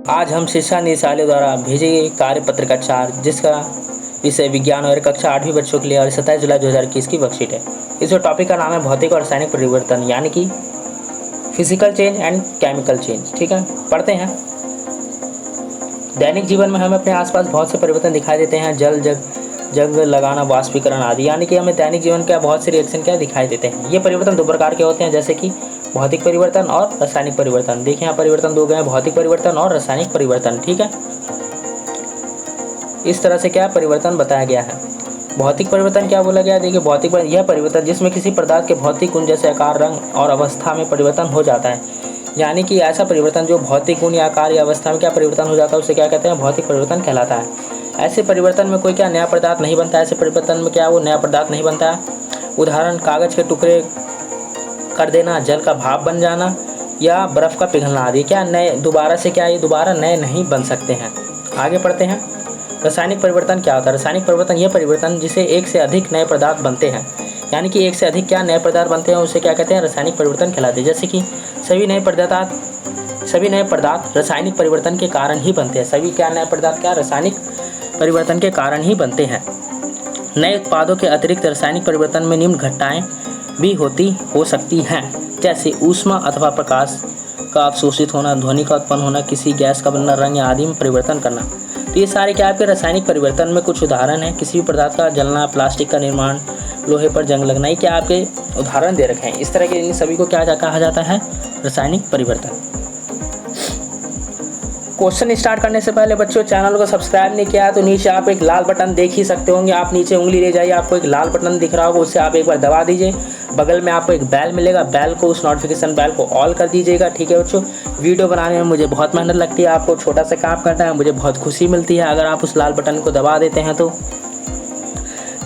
आज हम शिक्षा निदेशालय द्वारा भेजे गए कार्यपत्र का 4 जिसका विषय विज्ञान और कक्षा 8वीं बच्चों के लिए और 27 जुलाई 2021 की वर्कशीट है। इस टॉपिक का नाम है भौतिक और रासायनिक परिवर्तन यानी कि physical change and chemical change. ठीक है, पढ़ते हैं। दैनिक जीवन में हमें अपने आसपास बहुत से परिवर्तन दिखाई देते हैं। जल जंग लगाना, वाष्पीकरण आदि, यानी कि हमें दैनिक जीवन के बहुत से रिएक्शन क्या दिखाई देते हैं। ये परिवर्तन दो प्रकार के होते हैं, जैसे कि भौतिक परिवर्तन और रासायनिक परिवर्तन। देखिए यहाँ परिवर्तन दो गए, भौतिक परिवर्तन और रासायनिक परिवर्तन। ठीक है, इस तरह से क्या परिवर्तन बताया गया है। भौतिक परिवर्तन क्या बोला गया, देखिए भौतिक यह परिवर्तन जिसमें किसी पदार्थ के भौतिक गुण जैसे आकार, रंग और अवस्था में परिवर्तन हो जाता है। यानी कि ऐसा परिवर्तन जो भौतिक गुण या आकार या अवस्था में क्या परिवर्तन हो जाता है उसे क्या कहते हैं, भौतिक परिवर्तन कहलाता है। ऐसे परिवर्तन में कोई क्या नया पदार्थ नहीं बनता है। ऐसे परिवर्तन में क्या वो नया पदार्थ नहीं बनता है। उदाहरण, कागज के टुकड़े कर देना, जल का भाप बन जाना या बर्फ़ का पिघलना आदि क्या नए दोबारा से क्या ये दोबारा नए नहीं बन सकते हैं। आगे पढ़ते हैं। रासायनिक परिवर्तन क्या होता है। रासायनिक परिवर्तन यह परिवर्तन जिसे एक से अधिक नए पदार्थ बनते हैं, यानी कि एक से अधिक क्या नए पदार्थ बनते हैं उसे क्या कहते हैं, रासायनिक परिवर्तन कहलाते हैं। जैसे कि सभी नए पदार्थ रासायनिक परिवर्तन के कारण ही बनते हैं। सभी क्या नए पदार्थ क्या रासायनिक परिवर्तन के कारण ही बनते हैं। नए उत्पादों के अतिरिक्त रासायनिक परिवर्तन में निम्न घटनाएं भी हो सकती हैं, जैसे ऊष्मा अथवा प्रकाश का अवशोषित होना, ध्वनि का उत्पन्न होना, किसी गैस का बनना, रंग आदि में परिवर्तन करना। तो ये सारे क्या आपके रासायनिक परिवर्तन में कुछ उदाहरण हैं। किसी भी पदार्थ का जलना, प्लास्टिक का निर्माण, लोहे पर जंग लगना, ये क्या आपके उदाहरण दे रखे हैं। इस तरह के इन सभी को क्या कहा जाता है, रासायनिक परिवर्तन। क्वेश्चन स्टार्ट करने से पहले बच्चों चैनल को सब्सक्राइब नहीं किया है तो नीचे आप एक लाल बटन देख ही सकते होंगे। आप नीचे उंगली ले जाइए, आपको एक लाल बटन दिख रहा होगा, उससे आप एक बार दबा दीजिए। बगल में आपको एक बेल मिलेगा, बेल को उस नोटिफिकेशन बेल को ऑल कर दीजिएगा। ठीक है बच्चों, वीडियो बनाने में मुझे बहुत मेहनत लगती है, आपको छोटा सा काम करना है, मुझे बहुत खुशी मिलती है अगर आप उस लाल बटन को दबा देते हैं तो।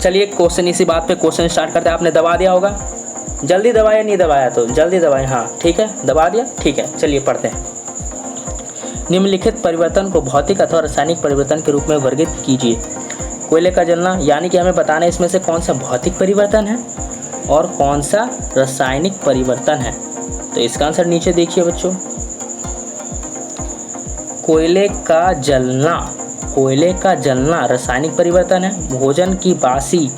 चलिए क्वेश्चन इसी बात पे क्वेश्चन स्टार्ट करते हैं। आपने दबा दिया होगा, जल्दी दबाया, नहीं दबाया तो जल्दी दबाएं। हाँ ठीक है, दबा दिया, ठीक है। चलिए पढ़ते हैं। निम्नलिखित परिवर्तन को भौतिक अथवा रासायनिक परिवर्तन के रूप में वर्गीकृत कीजिए। कोयले का जलना, यानी कि हमें बताना है इसमें से कौन सा भौतिक परिवर्तन है और कौन सा रासायनिक परिवर्तन है। तो इसका आंसर नीचे देखिए बच्चों। कोयले का जलना रासायनिक परिवर्तन है। भोजन की बासी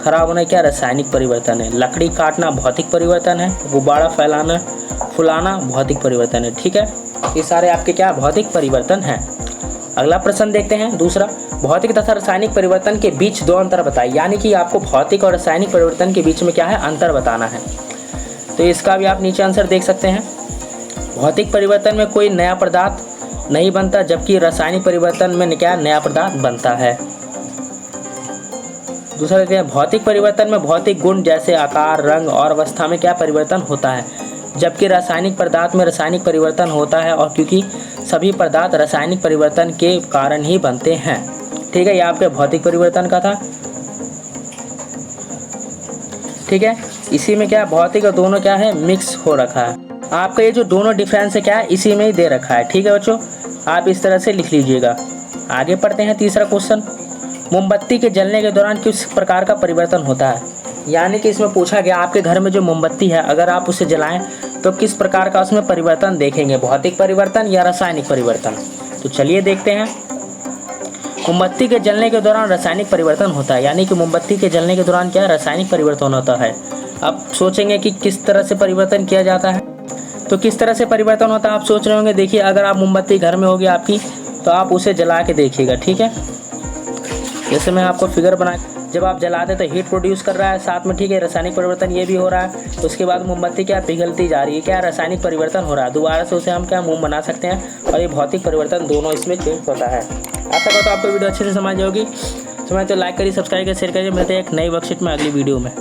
खराब होना क्या रासायनिक परिवर्तन है। लकड़ी काटना भौतिक परिवर्तन है। गुब्बारा फुलाना भौतिक परिवर्तन है। ठीक है, ये सारे आपके क्या भौतिक परिवर्तन हैं। अगला प्रश्न देखते हैं दूसरा, भौतिक तथा रासायनिक परिवर्तन के बीच दो अंतर बताइए। यानी कि आपको भौतिक और रासायनिक परिवर्तन के बीच में क्या है, अंतर बताना है। तो इसका भी आप नीचे आंसर देख सकते हैं। भौतिक परिवर्तन में कोई नया पदार्थ नहीं बनता, जबकि रासायनिक परिवर्तन में क्या नया पदार्थ बनता है। दूसरा देखते हैं, भौतिक परिवर्तन में भौतिक गुण जैसे आकार, रंग और अवस्था में क्या परिवर्तन होता है, जबकि रासायनिक पदार्थ में रासायनिक परिवर्तन होता है, और क्योंकि सभी पदार्थ रासायनिक परिवर्तन के कारण ही बनते हैं। ठीक है, ये आपके भौतिक परिवर्तन का था। ठीक है, इसी में क्या भौतिक और दोनों क्या है मिक्स हो रखा है। आपका ये जो दोनों डिफरेंस है क्या है इसी में ही दे रखा है। ठीक है बच्चों, आप इस तरह से लिख लीजिएगा। आगे पढ़ते हैं तीसरा क्वेश्चन, मोमबत्ती के जलने के दौरान किस प्रकार का परिवर्तन होता है। यानी कि इसमें पूछा गया आपके घर में जो मोमबत्ती है अगर आप उसे जलाएं तो किस प्रकार का उसमें परिवर्तन देखेंगे, भौतिक परिवर्तन या रासायनिक परिवर्तन। तो चलिए देखते हैं। मोमबत्ती के जलने के दौरान रासायनिक परिवर्तन होता है। यानी कि मोमबत्ती के जलने के दौरान क्या रासायनिक परिवर्तन होता है। अब सोचेंगे कि किस तरह से परिवर्तन किया जाता है, तो किस तरह से परिवर्तन होता है आप सोच रहे होंगे। देखिए अगर आप मोमबत्ती घर में होगी आपकी तो आप उसे जला के देखिएगा। ठीक है, जैसे मैं आपको फिगर बना, जब आप जलाते तो हीट प्रोड्यूस कर रहा है साथ में। ठीक है, रासायनिक परिवर्तन ये भी हो रहा है। उसके बाद मोमबत्ती क्या पिघलती जा रही है, क्या रासायनिक परिवर्तन हो रहा है। दोबारा से उसे हम क्या मोम बना सकते हैं, और ये भौतिक परिवर्तन दोनों इसमें चेंज होता है। आशा करता हूं आपको वीडियो अच्छे से समझ होगी। समझ तो लाइक करिए, सब्सक्राइब करिए, शेयर करिए। मिलते हैं एक नई वर्कशीट में अगली वीडियो में।